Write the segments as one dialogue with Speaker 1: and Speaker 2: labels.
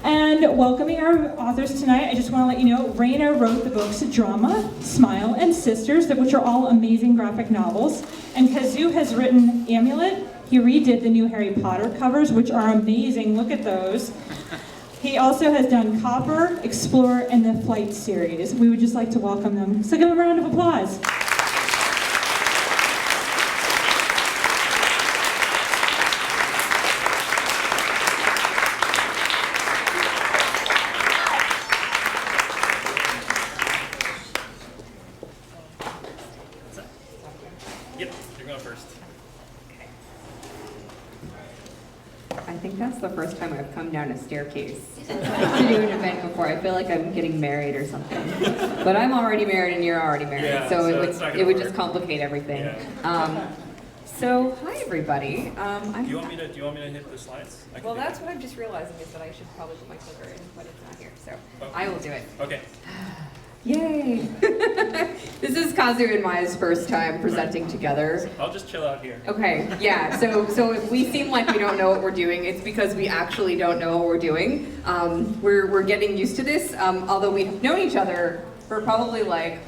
Speaker 1: And welcoming our authors tonight, I just want to let you know, Raina wrote the books Drama, Smile, and Sisters, which are all amazing graphic novels. And Kazu has written Amulet. He redid the new Harry Potter covers, which are amazing. Look at those. He also has done Copper, Explorer, and the Flight series. We would just like to welcome them. So give them a round of applause.
Speaker 2: Yep, you're going first.
Speaker 3: I think that's the first time I've come down a staircase to do an event before. I feel like I'm getting married or something. But I'm already married and you're already married,
Speaker 2: Yeah,
Speaker 3: so it would
Speaker 2: work.
Speaker 3: just complicate everything.
Speaker 2: Yeah.
Speaker 3: So hi everybody.
Speaker 2: Do you want me to hit the slides? I can
Speaker 3: Well,
Speaker 2: do
Speaker 3: that's
Speaker 2: it.
Speaker 3: what I'm just realizing is that I should probably put my clicker in, but it's not here, so
Speaker 2: Oh.
Speaker 3: I will do it.
Speaker 2: Okay.
Speaker 3: Yay! This is Kazu and Maya's first time presenting together.
Speaker 2: I'll just chill out here.
Speaker 3: Okay, yeah, so if we seem like we don't know what we're doing, it's because we actually don't know what we're doing. We're getting used to this, although we've known each other for probably like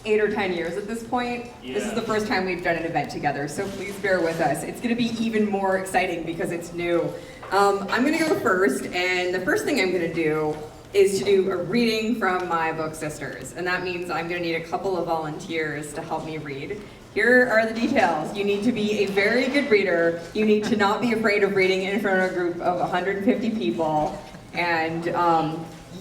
Speaker 3: 8 or 10 years at this point.
Speaker 2: Yeah.
Speaker 3: This is the first time we've done an event together, so please bear with us. It's gonna be even more exciting because it's new. I'm gonna go first, and the first thing I'm gonna do is to do a reading from my book, Sisters. And that means I'm gonna need a couple of volunteers to help me read. Here are the details. You need to be a very good reader. You need to not be afraid of reading in front of a group of 150 people. And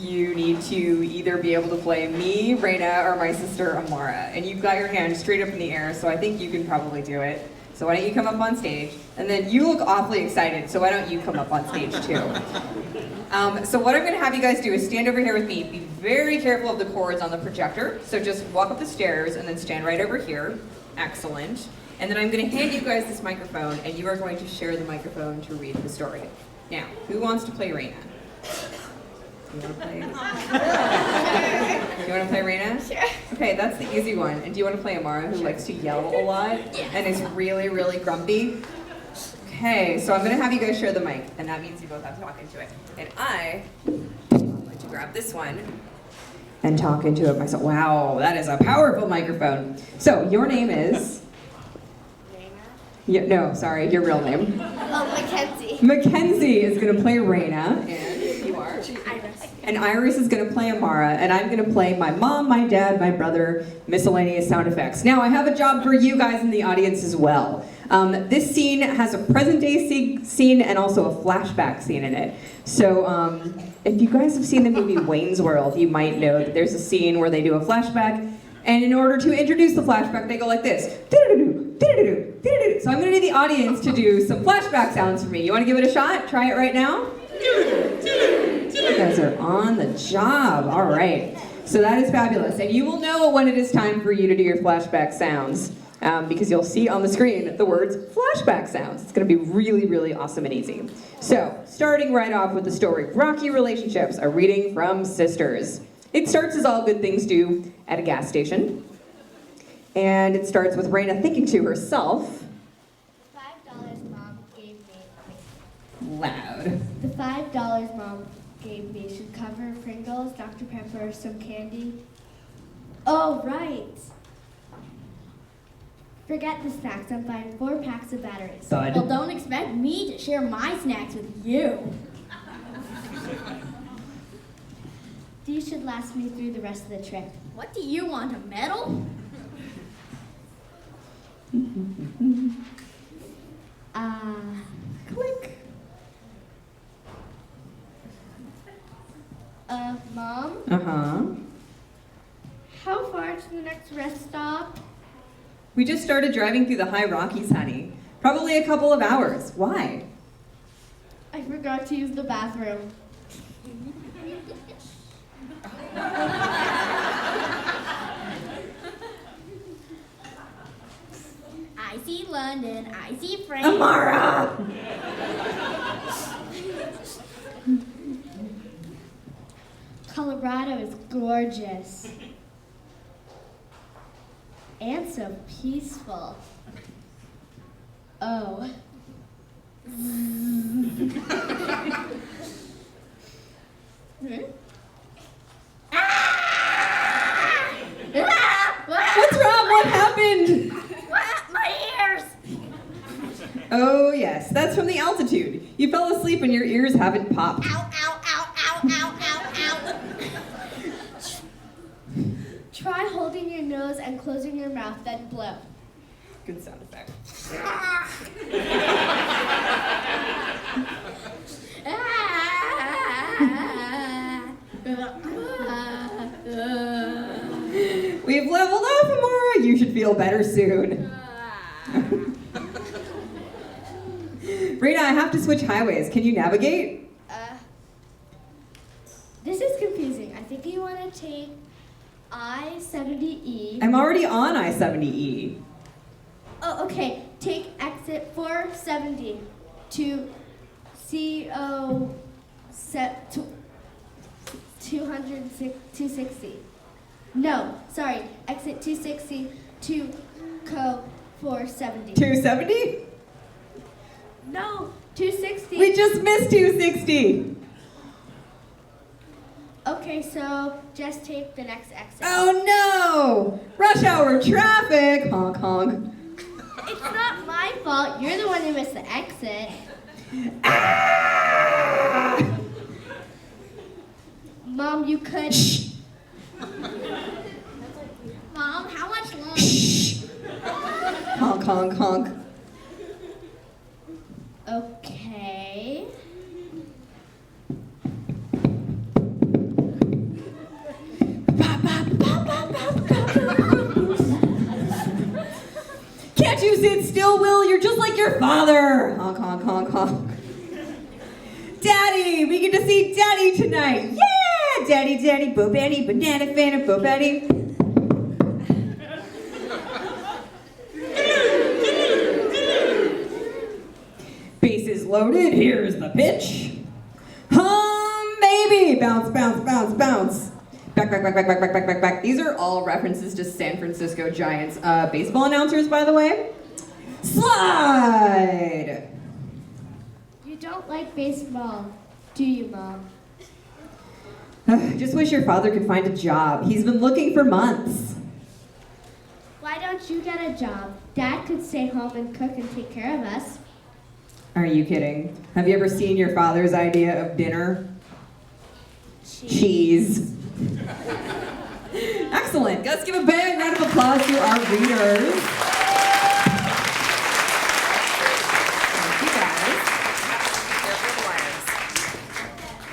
Speaker 3: you need to either be able to play me, Raina, or my sister, Amara. And you've got your hand straight up in the air, so I think you can probably do it. So why don't you come up on stage? And then you look awfully excited, so why don't you come up on stage too? So what I'm going to have you guys do is stand over here with me. Be very careful of the cords on the projector. So just walk up the stairs and then stand right over here. Excellent. And then I'm going to hand you guys this microphone, and you are going to share the microphone to read the story. Now, who wants to play Raina? You want to play? You want to play Raina?
Speaker 4: Sure.
Speaker 3: Okay, that's the easy one. And do you want to play Amara, who likes to yell a lot and is really, really grumpy? Okay, so I'm going to have you guys share the mic, and that means you both have to talk into it. And I'm going to grab this one and talk into it myself. Wow, that is a powerful microphone. So, your name is?
Speaker 4: Raina?
Speaker 3: Yeah, no, sorry, your real name.
Speaker 4: Oh, Mackenzie.
Speaker 3: Mackenzie is going to play Raina, and you are?
Speaker 4: Iris.
Speaker 3: And Iris is going to play Amara, and I'm going to play my mom, my dad, my brother, miscellaneous sound effects. Now, I have a job for you guys in the audience as well. This scene has a present-day scene and also a flashback scene in it. So if you guys have seen the movie Wayne's World, you might know that there's a scene where they do a flashback, and in order to introduce the flashback, they go like this. So I'm going to need the audience to do some flashback sounds for me. You want to give it a shot? Try it right now? You guys are on the job. All right. So that is fabulous. And you will know when it is time for you to do your flashback sounds because you'll see on the screen the words flashback sounds. It's going to be really, really awesome and easy. So starting right off with the story, Rocky Relationships, a reading from Sisters. It starts as all good things do at a gas station. And it starts with Raina thinking to herself.
Speaker 4: $5 Mom gave me.
Speaker 3: Loud.
Speaker 4: The $5 Mom gave me should cover Pringles, Dr. Pepper, some candy. Oh, right. Forget the snacks. I'm buying 4 packs of batteries.
Speaker 3: Thud.
Speaker 4: Well, don't expect me to share my snacks with you. These should last me through the rest of the trip. What do you want, a medal? Click. Mom?
Speaker 3: Uh-huh.
Speaker 4: How far to the next rest stop?
Speaker 3: We just started driving through the high Rockies, honey. Probably a couple of hours. Why?
Speaker 4: I forgot to use the bathroom. I see London, I see France.
Speaker 3: Amara!
Speaker 4: Colorado is gorgeous. And so peaceful. Oh.
Speaker 3: What's wrong? What happened?
Speaker 4: My ears!
Speaker 3: Oh yes, that's from the altitude. You fell asleep and your ears haven't popped.
Speaker 4: Ow, ow, ow, ow, ow, ow, ow. Try holding your nose and closing your mouth, then blow.
Speaker 3: Good sound effect. We've leveled up, Amara. You should feel better soon. Raina, I have to switch highways. Can you navigate?
Speaker 4: This is confusing. I think you want to take I-70E.
Speaker 3: I'm already on I-70E.
Speaker 4: Oh, okay. Take exit 470 to CO 260. No, sorry. Exit 260 to Co 470.
Speaker 3: 270?
Speaker 4: No, 260.
Speaker 3: We just missed 260.
Speaker 4: Okay, so just take the next exit.
Speaker 3: Oh no! Rush hour traffic! Honk honk.
Speaker 4: It's not my fault. You're the one who missed the exit.
Speaker 3: Ah!
Speaker 4: Mom, you could.
Speaker 3: Shh.
Speaker 4: Mom, how much longer?
Speaker 3: Shh. Honk honk honk.
Speaker 4: Okay.
Speaker 3: Can't you sit still, Will? You're just like your father. Honk honk honk honk. Daddy, we get to see Daddy tonight. Yeah, Daddy, Daddy, Bo Betty, banana fan of Bo Betty. Bases loaded. Here's the pitch. Baby, bounce, bounce, bounce, bounce. Back, back, back, back, back, back, back, back, back. These are all references to San Francisco Giants baseball announcers, by the way. Slide.
Speaker 4: You don't like baseball, do you, Mom?
Speaker 3: Just wish your father could find a job. He's been looking for months.
Speaker 4: Why don't you get a job? Dad could stay home and cook and take care of us.
Speaker 3: Are you kidding? Have you ever seen your father's idea of dinner? Cheese. Excellent. Let's give a big round of applause to our readers. Thank you guys.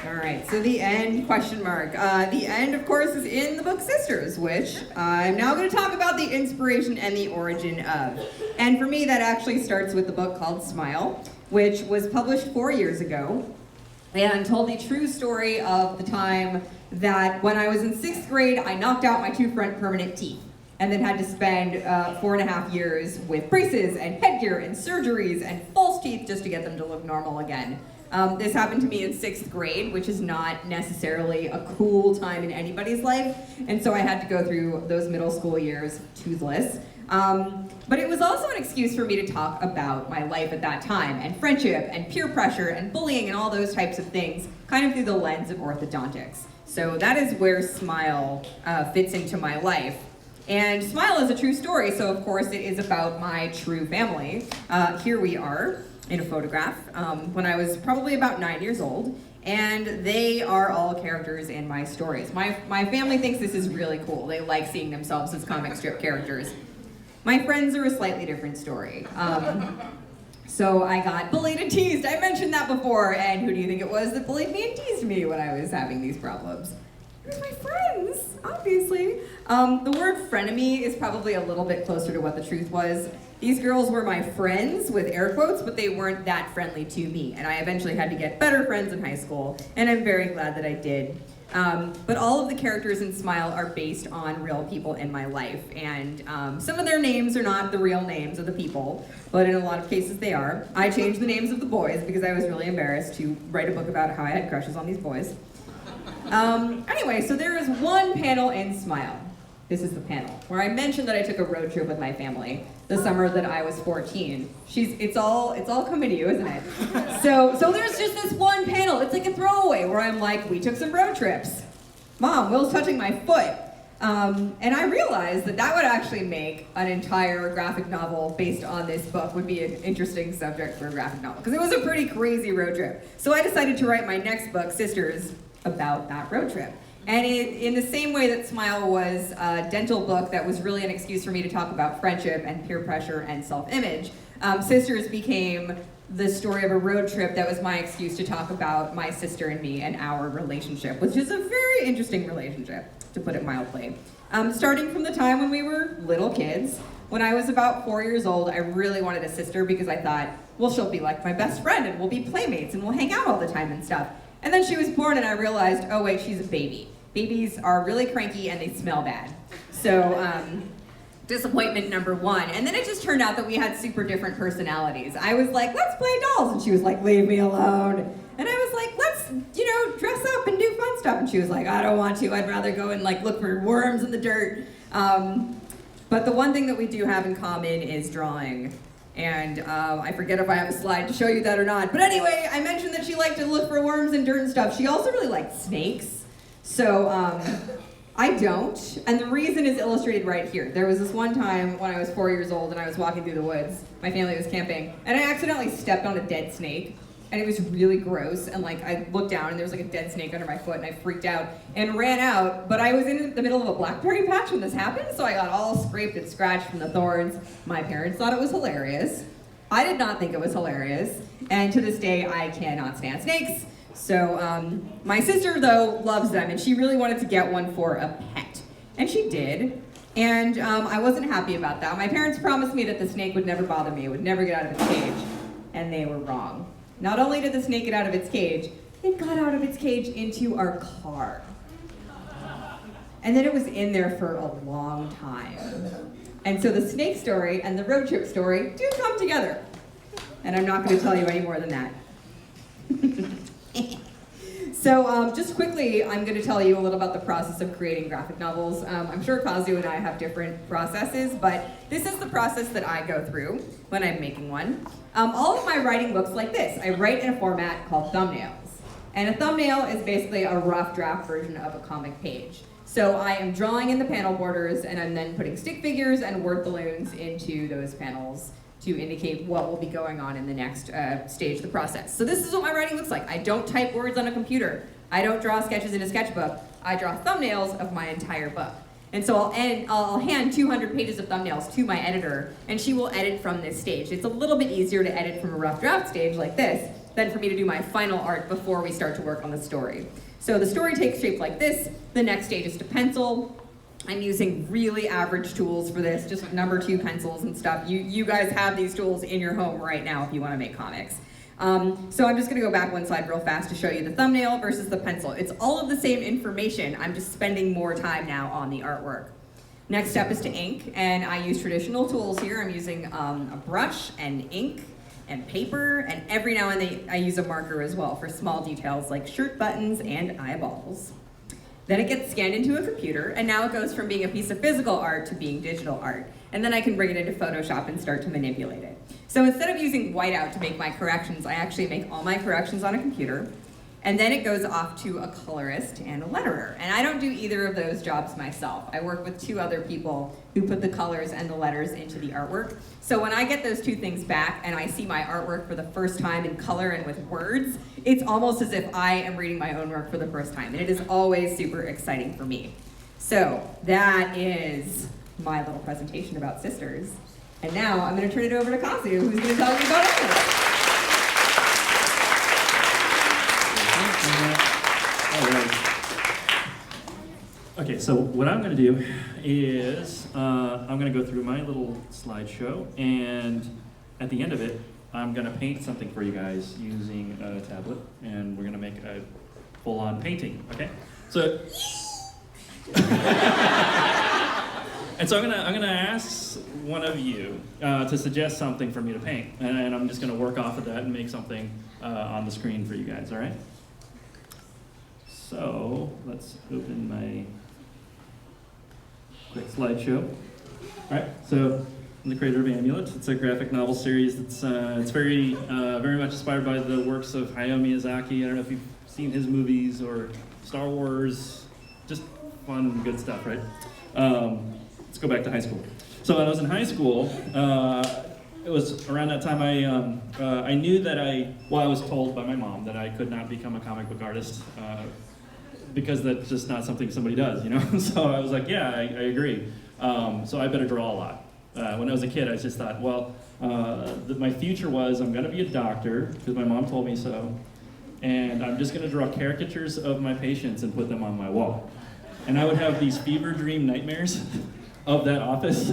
Speaker 3: All right, so the end, question mark. The end, of course, is in the book Sisters, which I'm now going to talk about the inspiration and the origin of. And for me, that actually starts with the book called Smile, which was published 4 years ago, and told the true story of the time that when I was in 6th grade, I knocked out my 2 front permanent teeth, and then had to spend 4.5 years with braces and headgear and surgeries and false teeth just to get them to look normal again. This happened to me in 6th grade, which is not necessarily a cool time in anybody's life, and so I had to go through those middle school years toothless. But it was also an excuse for me to talk about my life at that time, and friendship, and peer pressure, and bullying, and all those types of things, kind of through the lens of orthodontics. So that is where Smile fits into my life. And Smile is a true story, so of course it is about my true family. Here we are in a photograph when I was probably about 9 years old, and they are all characters in my stories. My family thinks this is really cool. They like seeing themselves as comic strip characters. My friends are a slightly different story. So I got bullied and teased. I mentioned that before, and who do you think it was that bullied me and teased me when I was having these problems? It was my friends, obviously. The word frenemy is probably a little bit closer to what the truth was. These girls were my friends, with air quotes, but they weren't that friendly to me, and I eventually had to get better friends in high school, and I'm very glad that I did. But all of the characters in Smile are based on real people in my life, and some of their names are not the real names of the people, but in a lot of cases they are. I changed the names of the boys because I was really embarrassed to write a book about how I had crushes on these boys. Anyway, so there is one panel in Smile This is the panel where I mentioned that I took a road trip with my family the summer that I was 14. It's all coming to you, isn't it? So there's just this one panel. It's like a throwaway where I'm like, we took some road trips. Mom, Will's touching my foot. And I realized that would actually make an entire graphic novel based on this book would be an interesting subject for a graphic novel, because it was a pretty crazy road trip. So I decided to write my next book, Sisters, about that road trip. And in the same way that Smile was a dental book that was really an excuse for me to talk about friendship and peer pressure and self-image, Sisters became the story of a road trip that was my excuse to talk about my sister and me and our relationship, which is a very interesting relationship, to put it mildly. Starting from the time when we were little kids, when I was about 4 years old, I really wanted a sister because I thought, well, she'll be like my best friend and we'll be playmates and we'll hang out all the time and stuff. And then she was born and I realized, oh wait, she's a baby. Babies are really cranky and they smell bad. So, disappointment number one. And then it just turned out that we had super different personalities. I was like, let's play dolls. And she was like, leave me alone. And I was like, let's, dress up and do fun stuff. And she was like, I don't want to. I'd rather go and look for worms in the dirt. But the one thing that we do have in common is drawing. And I forget if I have a slide to show you that or not. But anyway, I mentioned that she liked to look for worms and dirt and stuff. She also really liked snakes. So I don't. And the reason is illustrated right here. There was this one time when I was 4 years old and I was walking through the woods. My family was camping. And I accidentally stepped on a dead snake. And it was really gross. And I looked down and there was a dead snake under my foot and I freaked out and ran out. But I was in the middle of a blackberry patch when this happened. So I got all scraped and scratched from the thorns. My parents thought it was hilarious. I did not think it was hilarious. And to this day, I cannot stand snakes. So my sister, though, loves them, and she really wanted to get one for a pet. And she did, and I wasn't happy about that. My parents promised me that the snake would never bother me, it would never get out of its cage, and they were wrong. Not only did the snake get out of its cage, it got out of its cage into our car. And then it was in there for a long time. And so the snake story and the road trip story do come together. And I'm not going to tell you any more than that. So just quickly, I'm going to tell you a little about the process of creating graphic novels. I'm sure Kazu and I have different processes, but this is the process that I go through when I'm making one. All of my writing looks like this. I write in a format called thumbnails. And a thumbnail is basically a rough draft version of a comic page. So I am drawing in the panel borders, and I'm then putting stick figures and word balloons into those panels to indicate what will be going on in the next stage of the process. So this is what my writing looks like. I don't type words on a computer. I don't draw sketches in a sketchbook. I draw thumbnails of my entire book. And so I'll hand 200 pages of thumbnails to my editor, and she will edit from this stage. It's a little bit easier to edit from a rough draft stage like this than for me to do my final art before we start to work on the story. So the story takes shape like this. The next stage is to pencil. I'm using really average tools for this, just number 2 pencils and stuff. You guys have these tools in your home right now if you want to make comics. So I'm just going to go back one slide real fast to show you the thumbnail versus the pencil. It's all of the same information. I'm just spending more time now on the artwork. Next step is to ink, and I use traditional tools here. I'm using a brush and ink and paper, and every now and then I use a marker as well for small details like shirt buttons and eyeballs. Then it gets scanned into a computer, and now it goes from being a piece of physical art to being digital art. And then I can bring it into Photoshop and start to manipulate it. So instead of using whiteout to make my corrections, I actually make all my corrections on a computer. And then it goes off to a colorist and a letterer. And I don't do either of those jobs myself. I work with 2 other people who put the colors and the letters into the artwork. So when I get those 2 things back and I see my artwork for the first time in color and with words, it's almost as if I am reading my own work for the first time. And it is always super exciting for me. So that is my little presentation about Sisters. And now I'm going to turn it over to Kazu, who's going to tell you about it.
Speaker 2: Okay, so what I'm going to do is I'm going to go through my little slideshow, and at the end of it, I'm going to paint something for you guys using a tablet, and we're going to make a full-on painting, okay? So, and so I'm gonna ask one of you to suggest something for me to paint, and I'm just going to work off of that and make something on the screen for you guys, all right? So let's open my quick slideshow. All right, so I'm the creator of Amulet. It's a graphic novel series that's it's very much inspired by the works of Hayao Miyazaki. I don't know if you've seen his movies or Star Wars, just fun, good stuff, right? Let's go back to high school. So when I was in high school, it was around that time I knew that I was told by my mom that I could not become a comic book artist because that's just not something somebody does, you know? So I was like, yeah, I agree. So I better draw a lot. When I was a kid, I just thought, well, my future was I'm gonna be a doctor because my mom told me so, and I'm just gonna draw caricatures of my patients and put them on my wall. And I would have these fever dream nightmares of that office.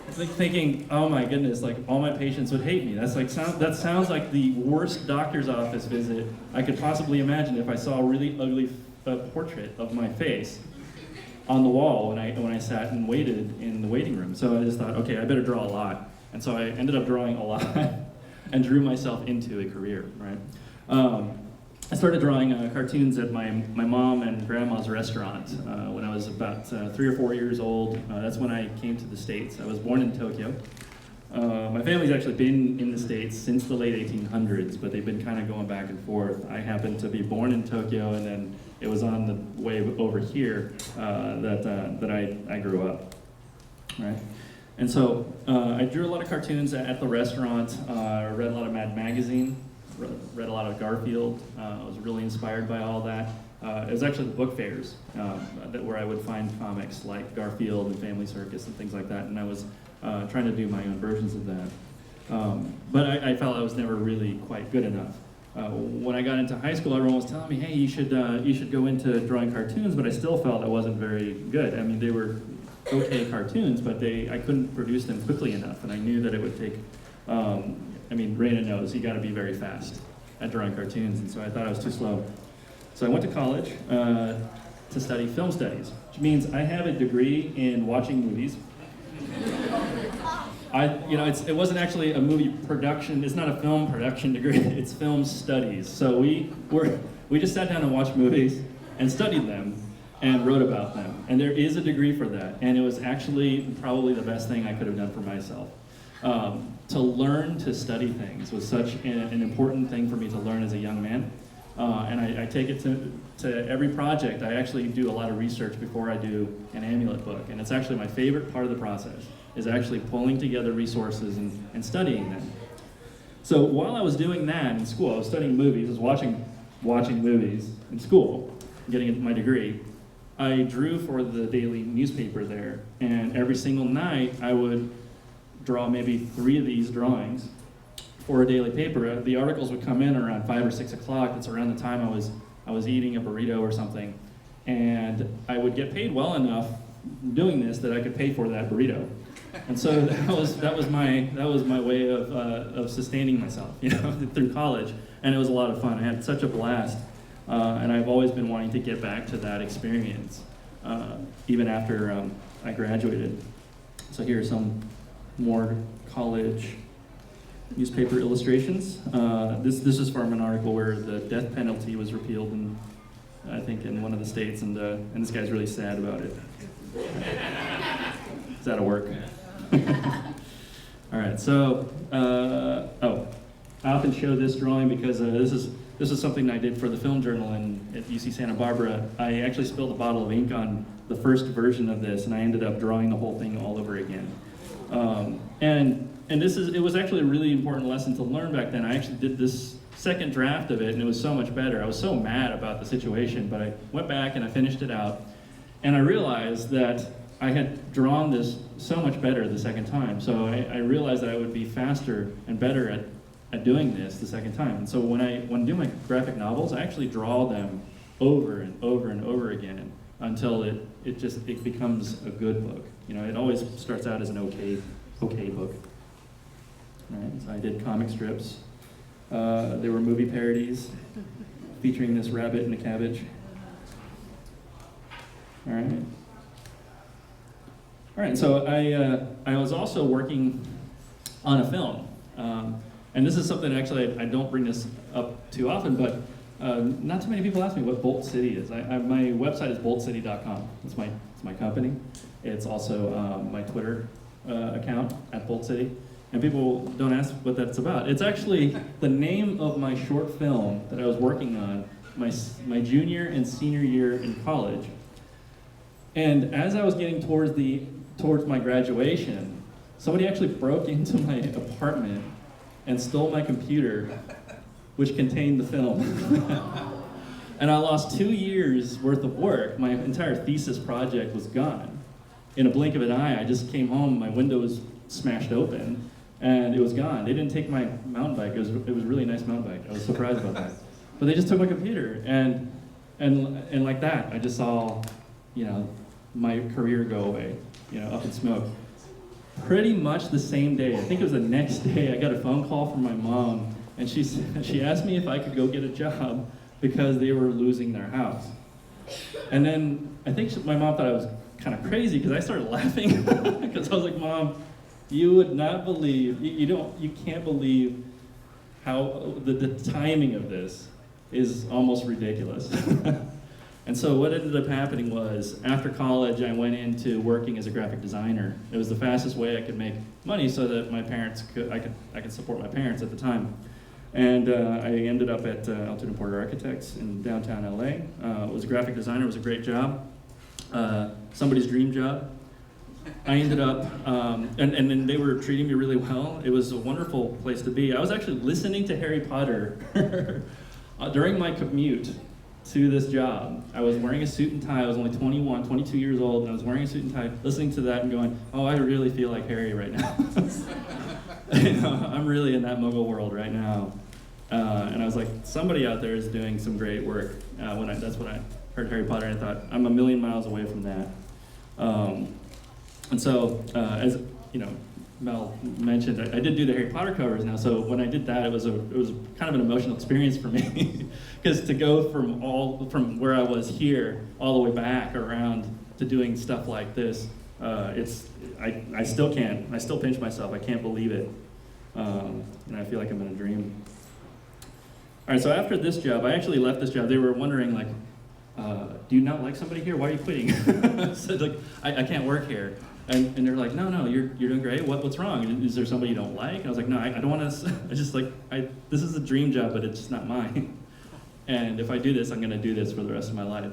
Speaker 2: It's like thinking, oh my goodness, like all my patients would hate me. That sounds like the worst doctor's office visit I could possibly imagine if I saw a really ugly portrait of my face on the wall when I sat and waited in the waiting room. So I just thought, okay, I better draw a lot. And so I ended up drawing a lot and drew myself into a career, right? I started drawing cartoons at my mom and grandma's restaurant when I was about 3 or 4 years old. That's when I came to the States. I was born in Tokyo. My family's actually been in the States since the late 1800s, but they've been kind of going back and forth. I happened to be born in Tokyo, and then it was on the way over here that I grew up, right? And so I drew a lot of cartoons at the restaurant, read a lot of Mad Magazine, read a lot of Garfield. I was really inspired by all that. It was actually the book fairs where I would find comics like Garfield and Family Circus and things like that, and I was trying to do my own versions of that. But I felt I was never really quite good enough. When I got into high school, everyone was telling me, hey, you should go into drawing cartoons, but I still felt I wasn't very good. I mean, they were okay cartoons, but I couldn't produce them quickly enough, and I knew that it would take, I mean, Raina knows, you gotta be very fast at drawing cartoons, and so I thought I was too slow. So I went to college to study film studies, which means I have a degree in watching movies. It wasn't actually a movie production, it's not a film production degree, it's film studies. So we just sat down and watched movies and studied them and wrote about them. And there is a degree for that, and it was actually probably the best thing I could have done for myself. To learn to study things was such an important thing for me to learn as a young man. And I take it to every project. I actually do a lot of research before I do an Amulet book. And it's actually my favorite part of the process, is actually pulling together resources and studying them. So while I was doing that in school, I was studying movies, I was watching movies in school, getting my degree. I drew for the daily newspaper there, and every single night I would draw maybe 3 of these drawings for a daily paper. The articles would come in around 5 or 6 o'clock. That's around the time I was eating a burrito or something, and I would get paid well enough doing this that I could pay for that burrito. And so that was my way of sustaining myself, you know, through college, and it was a lot of fun. I had such a blast, and I've always been wanting to get back to that experience, even after I graduated. So here are some more college newspaper illustrations. This is from an article where the death penalty was repealed I think in one of the states, and this guy's really sad about it. Is that a work? All right, so I often show this drawing because this is something I did for the film journal at UC Santa Barbara. I actually spilled a bottle of ink on the first version of this, and I ended up drawing the whole thing all over again. And it was actually a really important lesson to learn back then. I actually did this second draft of it, and it was so much better. I was so mad about the situation, but I went back and I finished it out, and I realized that I had drawn this so much better the second time. So I realized that I would be faster and better at doing this the second time. And so when I do my graphic novels, I actually draw them over and over and over again until it becomes a good book. You know, it always starts out as an okay book. All right, so I did comic strips. There were movie parodies featuring this rabbit and a cabbage. All right, so I was also working on a film. And this is something, actually, I don't bring this up too often, but not too many people ask me what Bolt City is. My website is boltcity.com. It's my company. It's also my Twitter account at Bolt City. And people don't ask what that's about. It's actually the name of my short film that I was working on my junior and senior year in college. And as I was getting towards my graduation, somebody actually broke into my apartment and stole my computer, which contained the film. And I lost 2 years worth of work. My entire thesis project was gone. In a blink of an eye, I just came home, my window was smashed open, and it was gone. They didn't take my mountain bike. It was a really nice mountain bike. I was surprised about that. But they just took my computer, and like that, I just saw, my career go away, up in smoke. Pretty much the same day, I think it was the next day, I got a phone call from my mom, and she asked me if I could go get a job because they were losing their house. And then I think my mom thought I was kind of crazy because I started laughing because I was like, Mom, you would not believe, you can't believe how the timing of this is almost ridiculous. And so what ended up happening was, after college, I went into working as a graphic designer. It was the fastest way I could make money so that I could support my parents at the time. And I ended up at Elton & Porter Architects in downtown LA. Was a graphic designer, it was a great job. Somebody's dream job. I ended up, and then they were treating me really well. It was a wonderful place to be. I was actually listening to Harry Potter during my commute to this job. I was wearing a suit and tie. I was only 21, 22 years old, and I was wearing a suit and tie, listening to that and going, oh, I really feel like Harry right now. I'm really in that Muggle world right now. And I was like, somebody out there is doing some great work. That's when I heard Harry Potter, and I thought, I'm a million miles away from that. And so, as Mel mentioned, I did do the Harry Potter covers now. So when I did that, it was kind of an emotional experience for me, because to go from where I was here all the way back around to doing stuff like this, I still can't. I still pinch myself. I can't believe it, and I feel like I'm in a dream. All right. So after this job, I actually left this job. They were wondering, like, do you not like somebody here? Why are you quitting? So like, I can't work here. And they're like, no, you're doing great. What's wrong? Is there somebody you don't like? And I was like, no, I don't want to. I just like, this is a dream job, but it's just not mine. And if I do this, I'm going to do this for the rest of my life.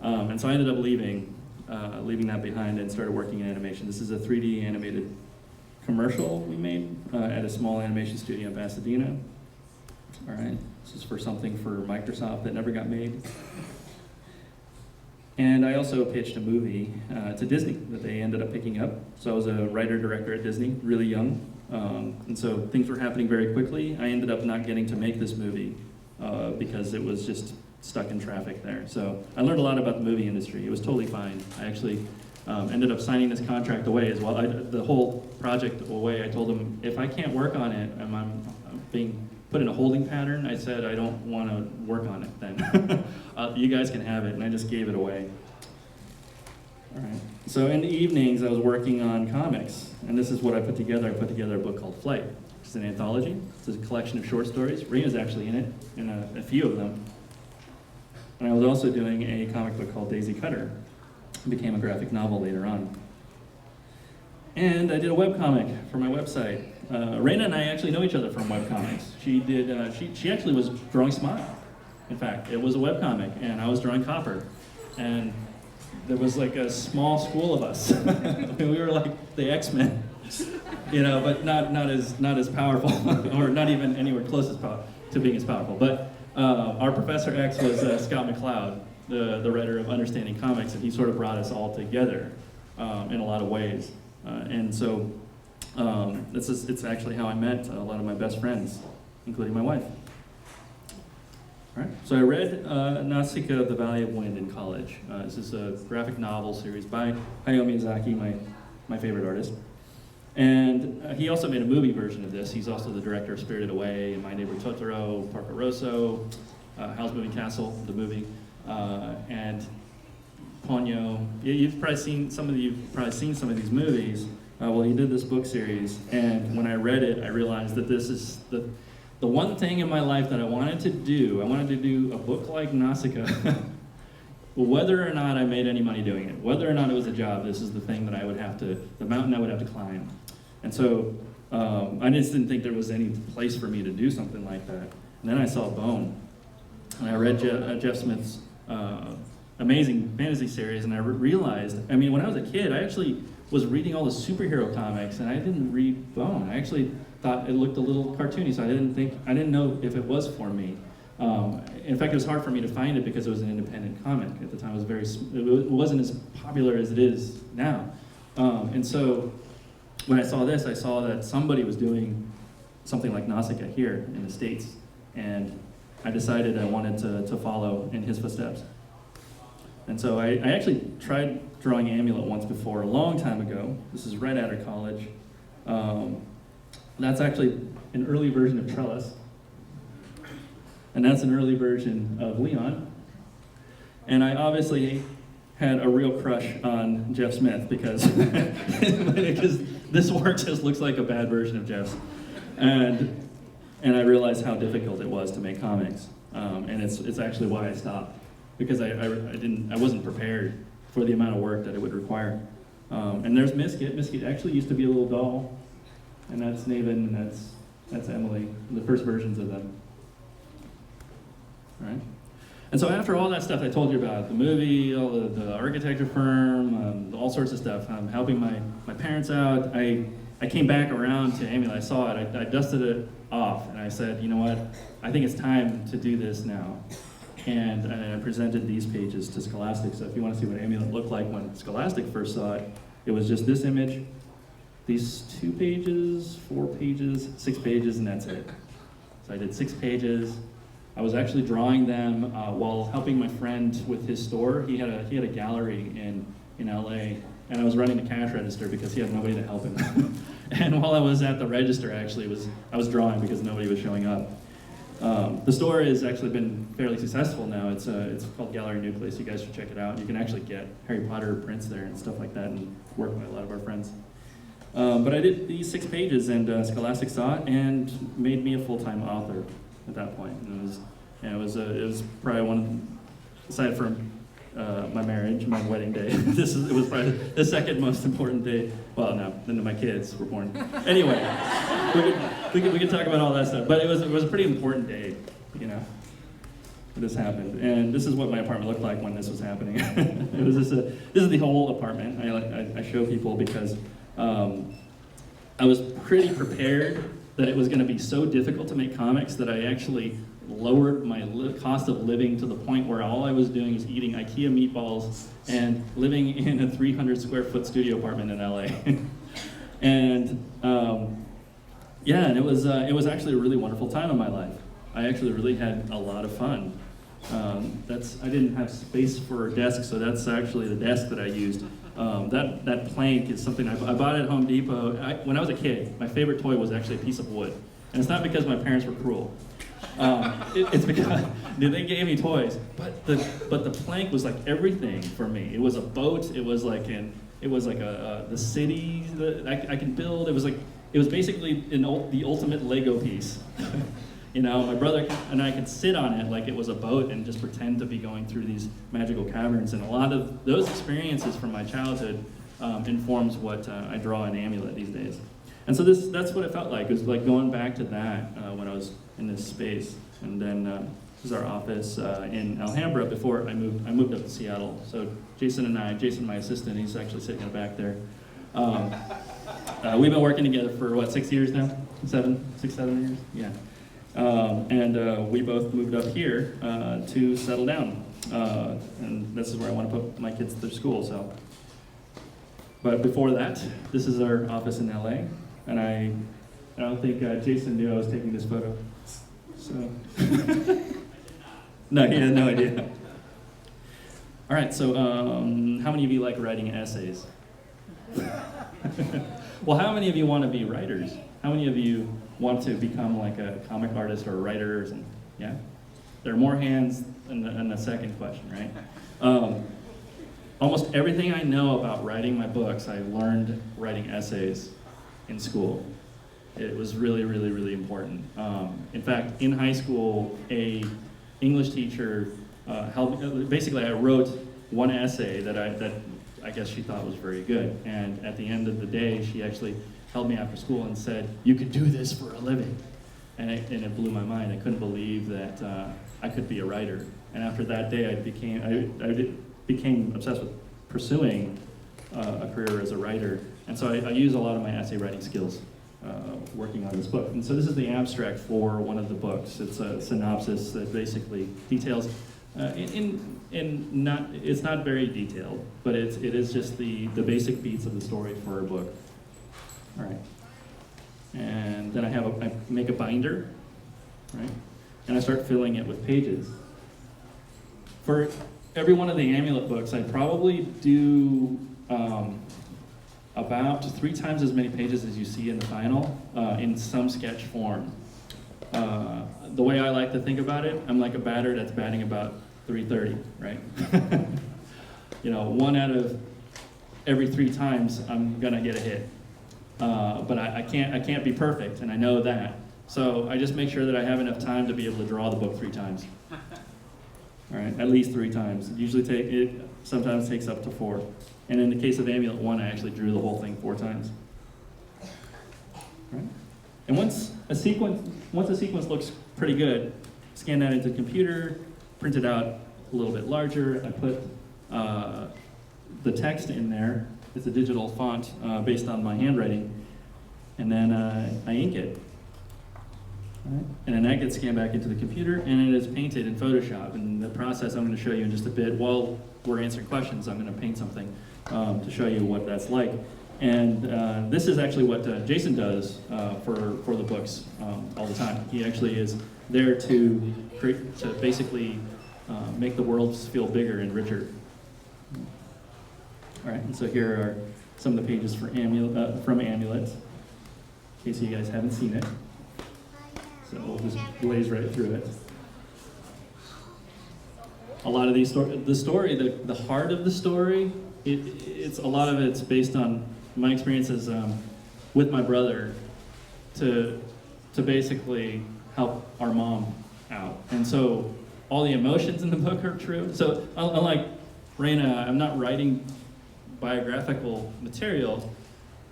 Speaker 2: And so I ended up leaving that behind and started working in animation. This is a 3D animated commercial we made at a small animation studio in Pasadena. All right, this is for something for Microsoft that never got made. And I also pitched a movie to Disney that they ended up picking up. So I was a writer-director at Disney, really young. And so things were happening very quickly. I ended up not getting to make this movie because it was just stuck in traffic there. So I learned a lot about the movie industry. It was totally fine. I actually ended up signing this contract away as well. The whole project away, I told them, if I can't work on it, I'm being put in a holding pattern. I said, I don't want to work on it then. You guys can have it, and I just gave it away. All right. So in the evenings, I was working on comics, and this is what I put together. I put together a book called Flight, which is an anthology. It's a collection of short stories. Raina's actually in it, in a few of them. And I was also doing a comic book called Daisy Cutter. It became a graphic novel later on. And I did a webcomic for my website. Raina and I actually know each other from webcomics. She actually was drawing Smile. In fact, it was a webcomic, and I was drawing Copper. And there was like a small school of us. We were like the X-Men, but not as powerful, or not even anywhere close to being as powerful. But our Professor X was Scott McCloud, the writer of Understanding Comics, and he sort of brought us all together in a lot of ways. And so it's actually how I met a lot of my best friends, including my wife. All right. So I read Nausicaa of the Valley of Wind in college. This is a graphic novel series by Hayao Miyazaki, my favorite artist. And he also made a movie version of this. He's also the director of Spirited Away, and My Neighbor Totoro, Porco Rosso, Howl's Moving Castle, the movie, and Ponyo. You've probably seen some of these movies. Well, he did this book series, and when I read it, I realized that this is the one thing in my life that I wanted to do a book like Nausicaa. Whether or not I made any money doing it, whether or not it was a job, this is the thing that the mountain I would have to climb. And so I just didn't think there was any place for me to do something like that. And then I saw Bone, and I read Jeff Smith's amazing fantasy series, and I realized, I mean, when I was a kid, I actually was reading all the superhero comics, and I didn't read Bone. I actually thought it looked a little cartoony, so I didn't know if it was for me. In fact, it was hard for me to find it because it was an independent comic at the time. It wasn't as popular as it is now. And so when I saw this, I saw that somebody was doing something like Nausicaa here in the States, and I decided I wanted to follow in his footsteps. And so I actually tried drawing Amulet once before, a long time ago. This is right out of college. That's actually an early version of Trellis. And that's an early version of Leon. And I obviously had a real crush on Jeff Smith because this work just looks like a bad version of Jeff's. And I realized how difficult it was to make comics. And it's actually why I stopped, because I wasn't prepared for the amount of work that it would require. And there's Misket. Misket actually used to be a little doll. And that's Naven, and that's Emily, the first versions of them. Right? And so after all that stuff I told you about, the movie, all the architecture firm, all sorts of stuff, helping my parents out, I came back around to Amulet. I saw it, I dusted it off, and I said, you know what, I think it's time to do this now. And I presented these pages to Scholastic. So if you want to see what Amulet looked like when Scholastic first saw it, it was just this image, these 2 pages, 4 pages, 6 pages, and that's it. So I did 6 pages. I was actually drawing them while helping my friend with his store. He had a gallery in LA, and I was running the cash register because he had nobody to help him. And while I was at the register, actually, I was drawing because nobody was showing up. The store has actually been fairly successful now. It's called Gallery Nucleus. You guys should check it out. You can actually get Harry Potter prints there and stuff like that, and work by a lot of our friends. But I did these 6 pages, and Scholastic saw it and made me a full-time author at that point. And it was probably one, aside from my marriage, my wedding day, it was probably the second most important day. Well, no, then my kids were born. Anyway, we could talk about all that stuff, but it was a pretty important day, you know. This happened, and this is what my apartment looked like when this was happening. It was this is the whole apartment. I show people because I was pretty prepared that it was going to be so difficult to make comics that I actually lowered my cost of living to the point where all I was doing was eating IKEA meatballs and living in a 300 square foot studio apartment in LA. And yeah, and it was actually a really wonderful time in my life. I actually really had a lot of fun. I didn't have space for a desk, so that's actually the desk that I used. That plank is something I bought at Home Depot. When I was a kid, my favorite toy was actually a piece of wood. And it's not because my parents were cruel. It's because they gave me toys. But the plank was like everything for me. It was a boat. It was like the city that I can build. It was basically the ultimate Lego piece. You know, my brother and I could sit on it like it was a boat and just pretend to be going through these magical caverns. And a lot of those experiences from my childhood informs what I draw in Amulet these days. And so that's what it felt like. It was like going back to that when I was in this space. And then this is our office in Alhambra before I moved up to Seattle. So Jason, my assistant, he's actually sitting in the back there. We've been working together for 6 years now? 7 years? Yeah. And we both moved up here to settle down. And this is where I want to put my kids through school. So, but before that, this is our office in LA. And I don't think Jason knew I was taking this photo. So, no, he had no idea. All right, so how many of you like writing essays? Well, how many of you want to be writers? How many of you want to become like a comic artist or a writer? Yeah? There are more hands in the second question, right? Almost everything I know about writing my books, I learned writing essays in school. It was really, really, really important. In fact, in high school, a English teacher helped. Basically, I wrote one essay that I guess she thought was very good. And at the end of the day, she actually held me after school and said, "You could do this for a living." And it blew my mind. I couldn't believe that I could be a writer. And after that day, I became obsessed with pursuing a career as a writer. And so I use a lot of my essay writing skills working on this book. And so this is the abstract for one of the books. It's a synopsis that basically details, it's not very detailed, but it is just the basic beats of the story for a book. All right. And then I make a binder, right? And I start filling it with pages. For every one of the Amulet books, I probably do about 3 times as many pages as you see in the final in some sketch form. The way I like to think about it, I'm like a batter that's batting about .330, right? You know, 1 out of every 3 times I'm gonna get a hit. But I can't be perfect, and I know that. So I just make sure that I have enough time to be able to draw the book 3 times. All right, at least 3 times. It sometimes takes up to 4. And in the case of Amulet 1, I actually drew the whole thing 4 times. Right? And once a sequence looks pretty good, scan that into the computer, print it out a little bit larger. I put the text in there. It's a digital font based on my handwriting, and then I ink it. Right? And then that gets scanned back into the computer, and it is painted in Photoshop. And the process I'm going to show you in just a bit. While we're answering questions, I'm going to paint something to show you what that's like. And this is actually what Jason does for the books all the time. He actually is there to basically make the worlds feel bigger and richer. All right, and so here are some of the pages for from Amulet, in case you guys haven't seen it. So we'll just blaze right through it. A lot of these the heart of the story, it's a lot of it's based on my experiences with my brother to basically help our mom out. And so all the emotions in the book are true. So unlike Raina, I'm not writing biographical material,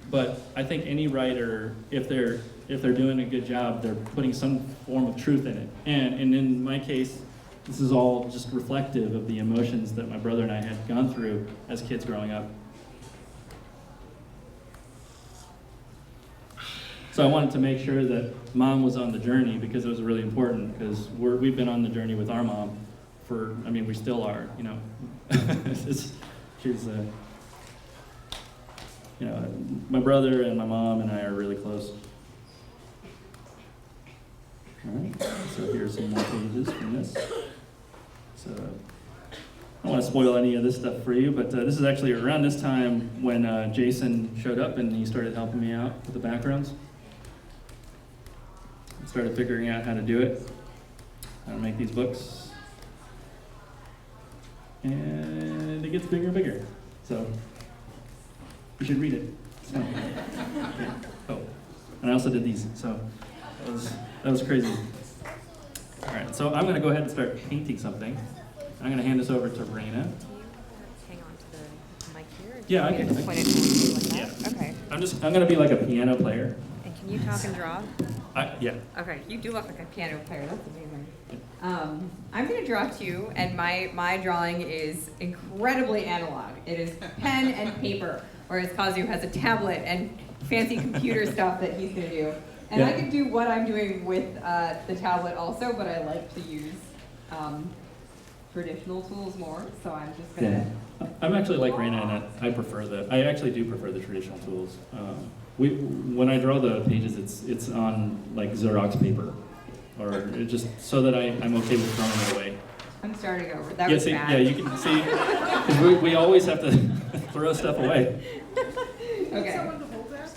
Speaker 2: but I think any writer, if they're doing a good job, they're putting some form of truth in it. And in my case, this is all just reflective of the emotions that my brother and I had gone through as kids growing up. So I wanted to make sure that Mom was on the journey because it was really important, because we've been on the journey with our mom we still are, you know. She's my brother and my mom and I are really close. All right, so here's some more pages from this. So I don't want to spoil any of this stuff for you, but this is actually around this time when Jason showed up and he started helping me out with the backgrounds. I started figuring out how to do it, how to make these books. And it gets bigger and bigger. So you should read it. It's fun. Okay. Oh, and I also did these, so that was crazy. All right, so I'm going to go ahead and start painting something. I'm going to hand this over to Raina.
Speaker 3: Hang on to the mic here.
Speaker 2: Yeah, I can.
Speaker 3: Point it towards you like that?
Speaker 2: Yeah.
Speaker 3: Okay.
Speaker 2: I'm going to be like a piano player.
Speaker 3: And can you talk and draw?
Speaker 2: Yeah.
Speaker 3: Okay, you do look like a piano player. That's amazing. I'm going to draw too, and my drawing is incredibly analog. It is pen and paper, whereas Kazu has a tablet and fancy computer stuff that he's going to do. And
Speaker 2: Yeah.
Speaker 3: I can do what I'm doing with the tablet also, but I like to use traditional tools more, so I'm just going to...
Speaker 2: Yeah. I'm actually like Raina in that I actually do prefer the traditional tools. When I draw the pages, it's on like Xerox paper, or it just so that I'm okay with throwing it away.
Speaker 3: I'm starting over. That was bad.
Speaker 2: Yeah, you can see, 'cause we always have to throw stuff away.
Speaker 3: Okay.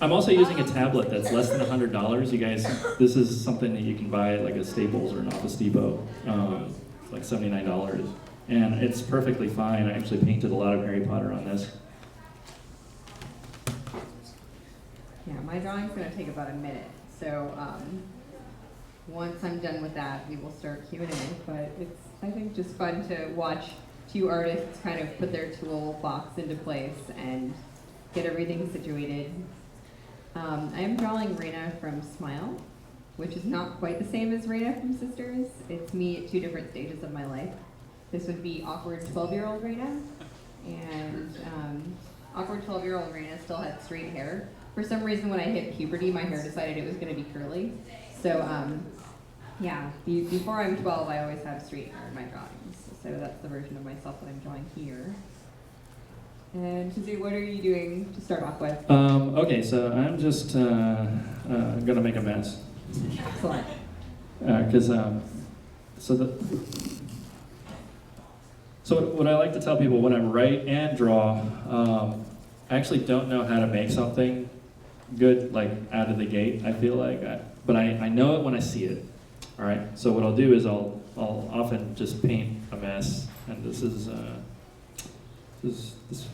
Speaker 2: I'm also using a tablet that's less than $100. You guys, this is something that you can buy at like a Staples or an Office Depot. It's like $79, and it's perfectly fine. I actually painted a lot of Harry Potter on this.
Speaker 3: Yeah, my drawing's going to take about a minute, So once I'm done with that, we will start Q&A. But it's, I think, just fun to watch two artists kind of put their toolbox into place and get everything situated. I am drawing Raina from Smile, which is not quite the same as Raina from Sisters. It's me at 2 different stages of my life. This would be awkward 12-year-old Raina, and awkward 12-year-old Raina still had straight hair. For some reason, when I hit puberty, my hair decided it was going to be curly. So yeah, before I'm 12, I always have straight hair in my drawings. So that's the version of myself that I'm drawing here. And Kazu, what are you doing to start off with?
Speaker 2: Okay, so I'm just gonna make a mess.
Speaker 3: Excellent.
Speaker 2: So what I like to tell people when I write and draw, I actually don't know how to make something good like out of the gate. I feel like, but I know it when I see it. All right. So what I'll do is I'll often just paint a mess, and this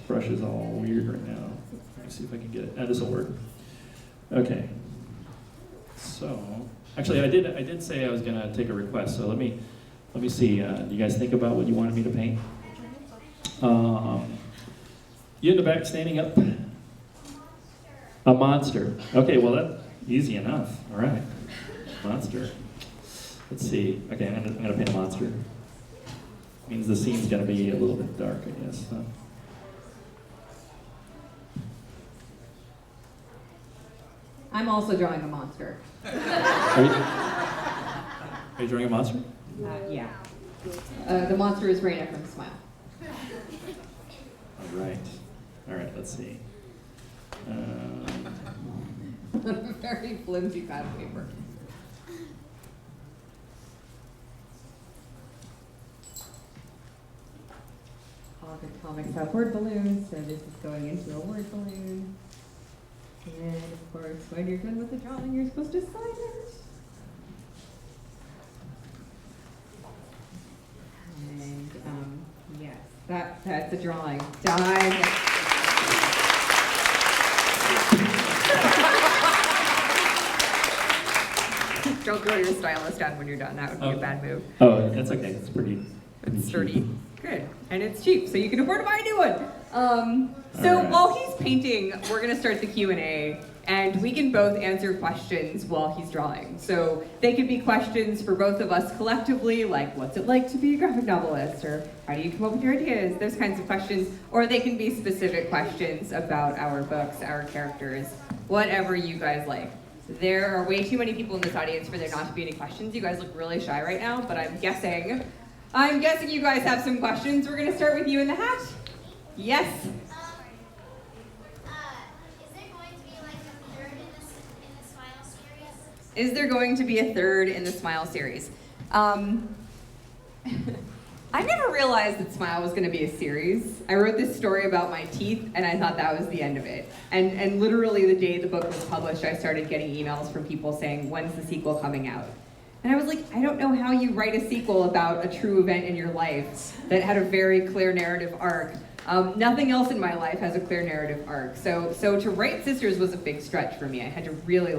Speaker 2: brush is all weird right now. Let me see if I can get it. This will work. Okay. So actually, I did say I was gonna take a request. So let me see. Do you guys think about what you wanted me to paint? You in the back, standing up. A monster. Okay. Well, that's easy enough. All right. Monster. Let's see. Okay, I'm gonna paint a monster. Means the scene's gonna be a little bit dark, I guess. So.
Speaker 3: I'm also drawing a monster.
Speaker 2: Are you drawing a monster?
Speaker 3: Yeah. The monster is Raina from Smile.
Speaker 2: All right. All right. Let's see.
Speaker 3: A very flimsy pad of paper. All good comics have word balloons, so this is going into a word balloon. And of course, when you're done with the drawing, you're supposed to sign it. And yes, that's a drawing. Done. Don't throw your stylus down when you're done. That would be a bad move.
Speaker 2: Oh, that's okay. It's pretty
Speaker 3: Sturdy.
Speaker 2: cheap.
Speaker 3: Good. And it's cheap, so you can afford to buy a new one. So
Speaker 2: All right.
Speaker 3: while he's painting, we're going to start the Q&A, and we can both answer questions while he's drawing. So they could be questions for both of us collectively, like what's it like to be a graphic novelist, or how do you come up with your ideas, those kinds of questions. Or they can be specific questions about our books, our characters, whatever you guys like. There are way too many people in this audience for there not to be any questions. You guys look really shy right now, but I'm guessing you guys have some questions. We're going to start with you in the hat. Yes?
Speaker 5: Is there going to be like a third in the Smile series?
Speaker 3: Is there going to be a third in the Smile series? I never realized that Smile was going to be a series. I wrote this story about my teeth, and I thought that was the end of it. And literally the day the book was published, I started getting emails from people saying, when's the sequel coming out? And I was like, I don't know how you write a sequel about a true event in your life that had a very clear narrative arc. Nothing else in my life has a clear narrative arc. So to write Sisters was a big stretch for me. I had to really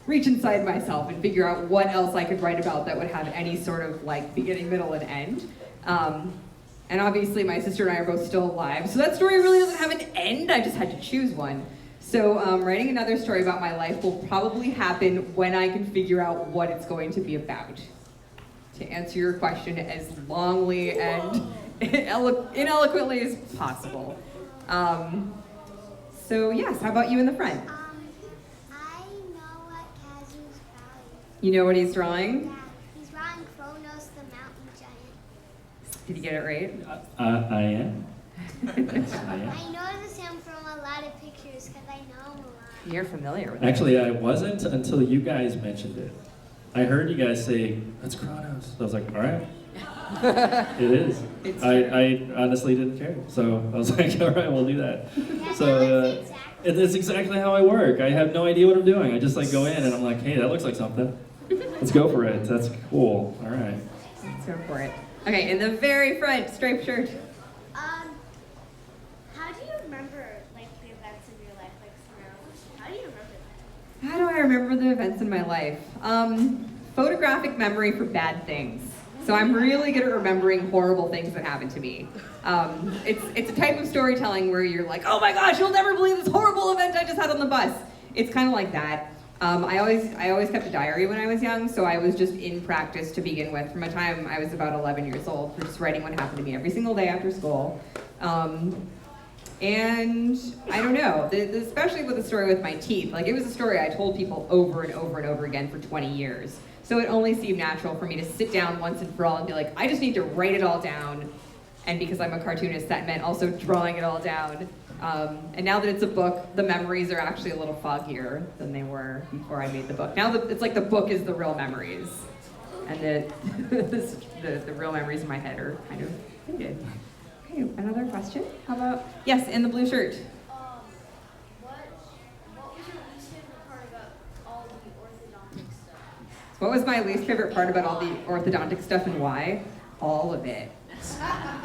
Speaker 3: reach inside myself and figure out what else I could write about that would have any sort of beginning, middle, and end. And obviously my sister and I are both still alive, so that story really doesn't have an end. I just had to choose one. So writing another story about my life will probably happen when I can figure out what it's going to be about. To answer your question as longly and ineloquently as possible. So yes, how about you in the front?
Speaker 5: I know what Kazu's drawing.
Speaker 3: You know what he's drawing?
Speaker 5: Yeah, he's drawing Kronos, the mountain giant.
Speaker 3: Did you get it right?
Speaker 2: I am. I am.
Speaker 5: I noticed him from a lot of pictures because I know him a lot.
Speaker 3: You're familiar with it.
Speaker 2: Actually, I wasn't until you guys mentioned it. I heard you guys say, that's Kronos. I was like, all right. It is.
Speaker 3: It's
Speaker 2: I honestly didn't care. So I was like, all right, we'll do that.
Speaker 5: Yeah,
Speaker 2: So
Speaker 5: that's exactly.
Speaker 2: it's exactly how I work. I have no idea what I'm doing. I just go in and I'm like, hey, that looks like something. Let's go for it. That's cool. All right.
Speaker 3: Let's go for it. Okay, in the very front, striped shirt.
Speaker 5: How do you remember the events of your life, Smile? How do you remember that?
Speaker 3: How do I I remember the events in my life. Photographic memory for bad things. So I'm really good at remembering horrible things that happened to me. It's a type of storytelling where you're like, oh my gosh, you'll never believe this horrible event I just had on the bus. It's kind of like that. I always kept a diary when I was young, so I was just in practice to begin with from the time I was about 11 years old, for just writing what happened to me every single day after school. And I don't know, especially with the story with my teeth, like it was a story I told people over and over and over again for 20 years. So it only seemed natural for me to sit down once and for all and be like, I just need to write it all down. And because I'm a cartoonist, that meant also drawing it all down. And now that it's a book, the memories are actually a little foggier than they were before I made the book. Now it's like the book is the real memories. And the real memories in my head are kind of faded. Okay, another question? How about, yes, in the blue shirt.
Speaker 5: What was your least favorite part about all the orthodontic stuff?
Speaker 3: What was my least favorite part about all the orthodontic stuff and why? All of it.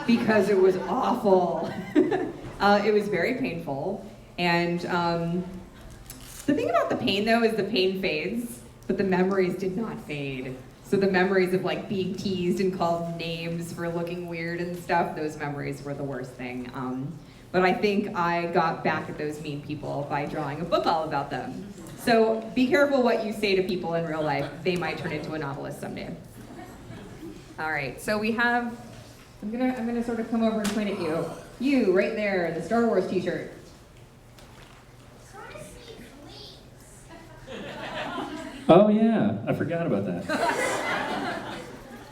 Speaker 3: Because it was awful. It was very painful. And the thing about the pain, though, is the pain fades, but the memories did not fade. So the memories of like being teased and called names for looking weird and stuff, those memories were the worst thing. But I think I got back at those mean people by drawing a book all about them. So be careful what you say to people in real life. They might turn into a novelist someday. All right, so we have, I'm gonna sort of come over and point at you. You, right there, the Star Wars t-shirt.
Speaker 2: Oh yeah, I forgot about that.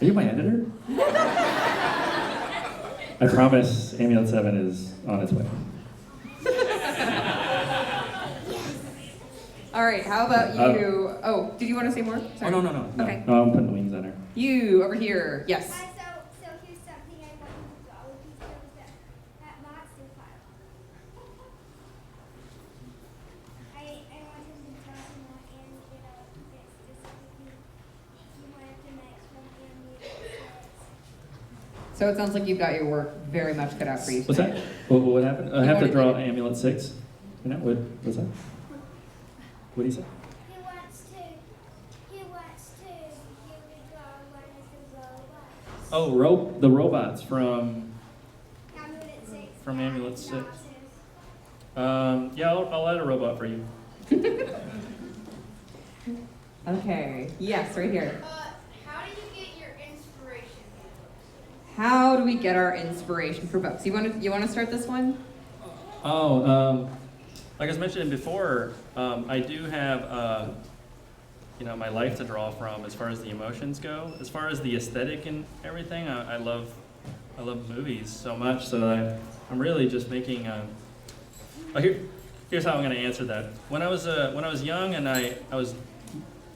Speaker 2: Are you my editor? I promise Amulet 7 is on its way.
Speaker 3: All right, how about you? Oh, did you want to say more? Sorry.
Speaker 2: Oh, no.
Speaker 3: Okay.
Speaker 2: No, I'm putting wings on her.
Speaker 3: You, over here. Yes.
Speaker 5: So here's something I wanted to all of these things that monster file. I wanted to tell someone and that specifically you wanted to make from Amulet.
Speaker 3: So it sounds like you've got your work very much cut out for you.
Speaker 2: What's that? What happened? I have to draw Amulet 6. You know, what's that? What do you say?
Speaker 5: He wants to you to draw one of the robots.
Speaker 2: Oh, the robots from
Speaker 5: Amulet 6.
Speaker 2: Amulet 6. Yeah, I'll add a robot for you.
Speaker 3: Okay. Yes, right here.
Speaker 5: How do you get your inspiration for books?
Speaker 3: How do we get our inspiration for books? You want to start this one?
Speaker 2: Oh, like I was mentioning before, I do have, my life to draw from as far as the emotions go. As far as the aesthetic and everything, I love movies so much, so I'm really just making. Here's how I'm going to answer that. When I was young and I was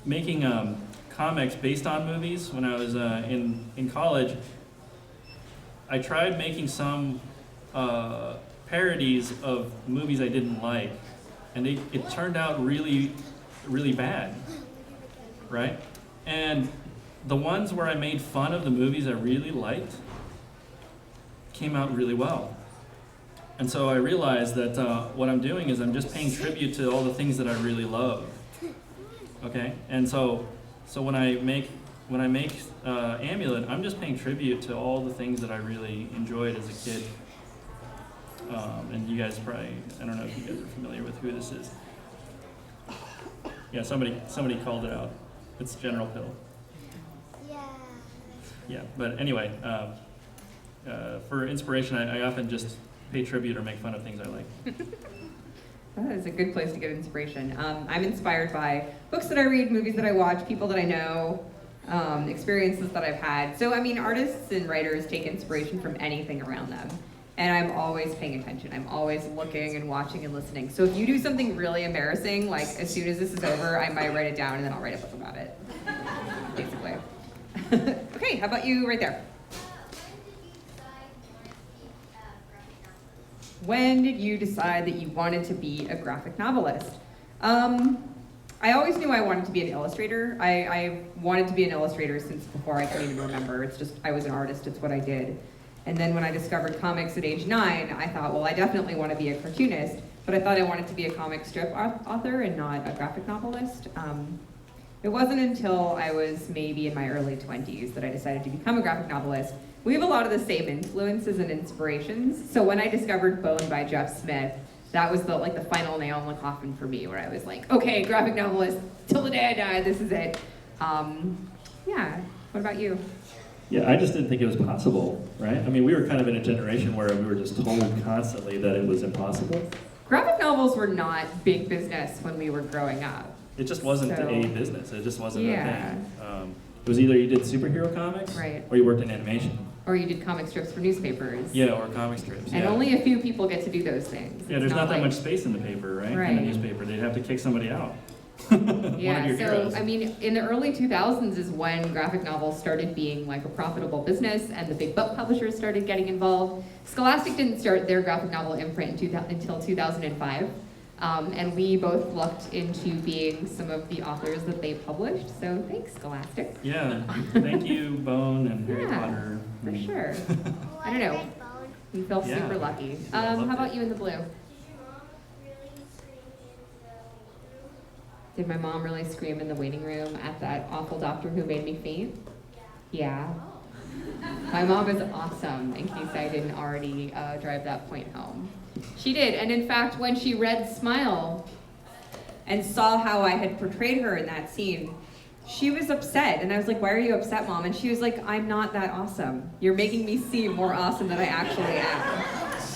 Speaker 2: making comics based on movies. When I was in college, I tried making some parodies of movies I didn't like, and it turned out really, really bad, right? And the ones where I made fun of the movies I really liked came out really well. And so I realized that what I'm doing is I'm just paying tribute to all the things that I really love, okay? And so when I make Amulet, I'm just paying tribute to all the things that I really enjoyed as a kid. And you guys probably, I don't know if you guys are familiar with who this is. Yeah, somebody called it out. It's General Pill.
Speaker 5: Yeah.
Speaker 2: Yeah, but anyway, for inspiration, I often just pay tribute or make fun of things I like.
Speaker 3: That is a good place to get inspiration. I'm inspired by books that I read, movies that I watch, people that I know, experiences that I've had. So, I mean, artists and writers take inspiration from anything around them. And I'm always paying attention. I'm always looking and watching and listening. So if you do something really embarrassing, like as soon as this is over, I might write it down and then I'll write a book about it, basically. Okay, how about you right there? When did you decide that you wanted to be a graphic novelist? I always knew I wanted to be an illustrator. I wanted to be an illustrator since before I could even remember. It's just, I was an artist, it's what I did. And then when I discovered comics at age 9, I thought, well, I definitely want to be a cartoonist, but I thought I wanted to be a comic strip author and not a graphic novelist. It wasn't until I was maybe in my early 20s that I decided to become a graphic novelist. We have a lot of the same influences and inspirations. So when I discovered Bone by Jeff Smith, that was the final nail in the coffin for me, where I was like, okay, graphic novelist, till the day I die, this is it. Yeah, what about you?
Speaker 2: Yeah, I just didn't think it was possible, right? I mean, we were kind of in a generation where we were just told constantly that it was impossible.
Speaker 3: Graphic novels were not big business when we were growing up.
Speaker 2: It just wasn't
Speaker 3: So-
Speaker 2: a business. It just wasn't
Speaker 3: Yeah.
Speaker 2: a thing. It was either you did superhero comics,
Speaker 3: Right.
Speaker 2: or you worked in animation.
Speaker 3: Or you did comic strips for newspapers.
Speaker 2: Yeah, or comic strips.
Speaker 3: And
Speaker 2: yeah.
Speaker 3: only a few people get to do those things.
Speaker 2: Yeah,
Speaker 3: It's
Speaker 2: there's not that
Speaker 3: like-
Speaker 2: much space in the paper, right? In
Speaker 3: Right.
Speaker 2: the newspaper, they'd have to kick somebody out. One of
Speaker 3: Yeah,
Speaker 2: your
Speaker 3: so
Speaker 2: heroes.
Speaker 3: I mean, in the early 2000s is when graphic novels started being like a profitable business, and the big book publishers started getting involved. Scholastic didn't start their graphic novel imprint until 2005, and we both lucked into being some of the authors that they published. So thanks, Scholastic.
Speaker 2: Yeah, thank you, Bone and Harry
Speaker 3: Yeah,
Speaker 2: Potter.
Speaker 3: for
Speaker 2: and-
Speaker 3: sure.
Speaker 5: Oh,
Speaker 3: I don't know.
Speaker 5: read Bone.
Speaker 3: We feel
Speaker 2: Yeah.
Speaker 3: super lucky.
Speaker 2: Yeah, I loved
Speaker 3: How about
Speaker 2: it.
Speaker 3: you in the blue?
Speaker 5: Did your mom really scream in the room?
Speaker 3: Did my mom really scream in the waiting room at that awful doctor who made me faint? Yeah. My mom is awesome, in case I didn't already drive that point home. She did, and in fact, when she read Smile and saw how I had portrayed her in that scene, she was upset. And I was like, why are you upset, Mom? And she was like, I'm not that awesome. You're making me seem more awesome than I actually am.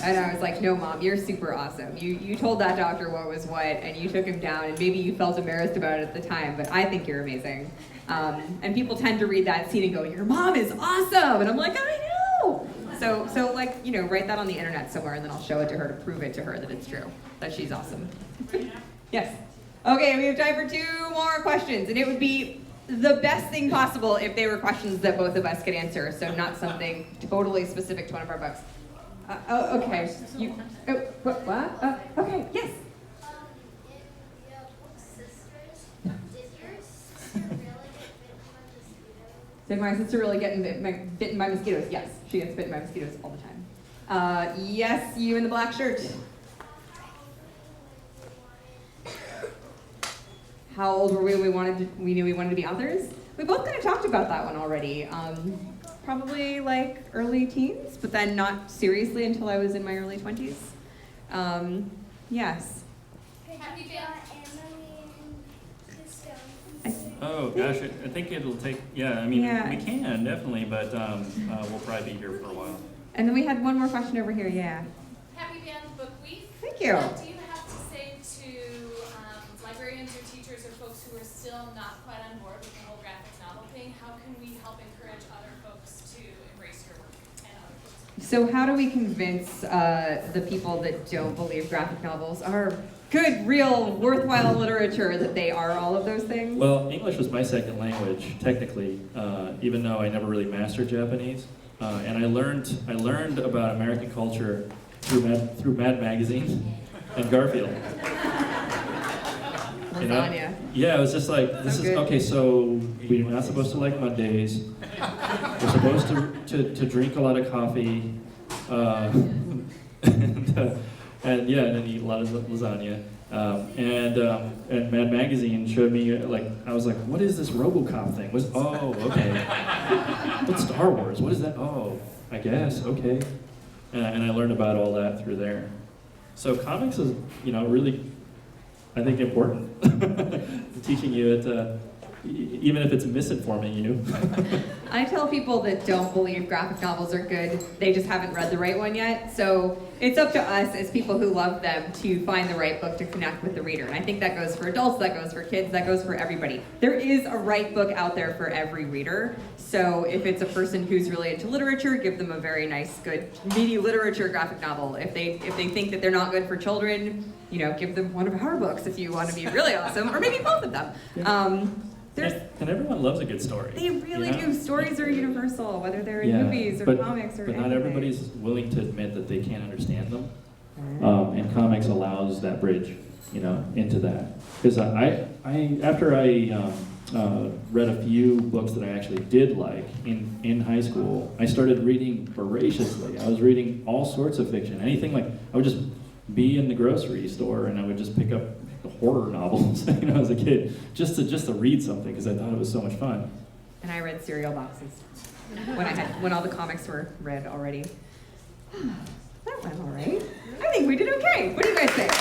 Speaker 3: And I was like, no, Mom, you're super awesome. You told that doctor what was what, and you took him down, and maybe you felt embarrassed about it at the time, but I think you're amazing. And people tend to read that scene and go, your mom is awesome! And I'm like, I know! So like, write that on the internet somewhere, and then I'll show it to her to prove it to her that it's true, that she's awesome. Yes. Okay, we have time for 2 more questions, and it would be the best thing possible if they were questions that both of us could answer, so not something totally specific to one of our books. Okay. What? Okay, yes.
Speaker 5: In your book Sisters, did your sister really get bitten by mosquitoes?
Speaker 3: Did my sister really get bitten by mosquitoes? Yes, she gets bitten by mosquitoes all the time. Yes, you in the black shirt. How old were we when we knew we wanted to be authors? We both kind of talked about that one already. Probably like early teens, but then not seriously until I was in my early 20s. Yes.
Speaker 5: Have you got Emily and the Stone?
Speaker 2: Oh gosh, I think it'll take. Yeah, I mean,
Speaker 3: Yeah.
Speaker 2: we can definitely, but we'll probably be here for a while.
Speaker 3: And then we had one more question over here. Yeah.
Speaker 6: Happy Band Book Week.
Speaker 3: Thank you.
Speaker 6: What do you have to say to librarians or teachers or folks who are still not quite on board with the whole graphic novel thing? How can we help encourage other folks to embrace your work and other folks?
Speaker 3: So how do we convince the people that don't believe graphic novels are good, real, worthwhile literature that they are all of those things?
Speaker 2: Well, English was my second language, technically, even though I never really mastered Japanese. And I learned about American culture through Mad Magazine and Garfield. You know?
Speaker 3: Lasagna.
Speaker 2: Yeah, it was just like, this
Speaker 3: So
Speaker 2: is,
Speaker 3: good.
Speaker 2: okay, so we're not supposed to like Mondays. We're supposed to drink a lot of coffee. And then eat a lot of lasagna. And Mad Magazine showed me, I was like, what is this RoboCop thing? Okay. What's Star Wars? What is that? Oh, I guess, okay. And I learned about all that through there. So comics is, really, I think, important. Teaching you it, even if it's misinforming you.
Speaker 3: I tell people that don't believe graphic novels are good, they just haven't read the right one yet. So it's up to us as people who love them to find the right book to connect with the reader. And I think that goes for adults, that goes for kids, that goes for everybody. There is a right book out there for every reader. So if it's a person who's really into literature, give them a very nice, good, meaty literature graphic novel. If they think that they're not good for children, give them one of our books if you want to be really awesome, or maybe both of them.
Speaker 2: And everyone loves a good story.
Speaker 3: They really do. Stories are universal, whether they're in
Speaker 2: Yeah,
Speaker 3: movies or
Speaker 2: but-
Speaker 3: comics or
Speaker 2: But not
Speaker 3: anything.
Speaker 2: everybody's willing to admit that they can't understand them. And comics allows that bridge, into that. Because after I read a few books that I actually did like in high school. I started reading voraciously. I was reading all sorts of fiction. Anything like, I would just be in the grocery store and I would just pick up horror novels, as a kid, just to read something because I thought it was so much fun.
Speaker 3: And I read cereal boxes when all the comics were read already. That went all right. I think we did okay. What do you guys think?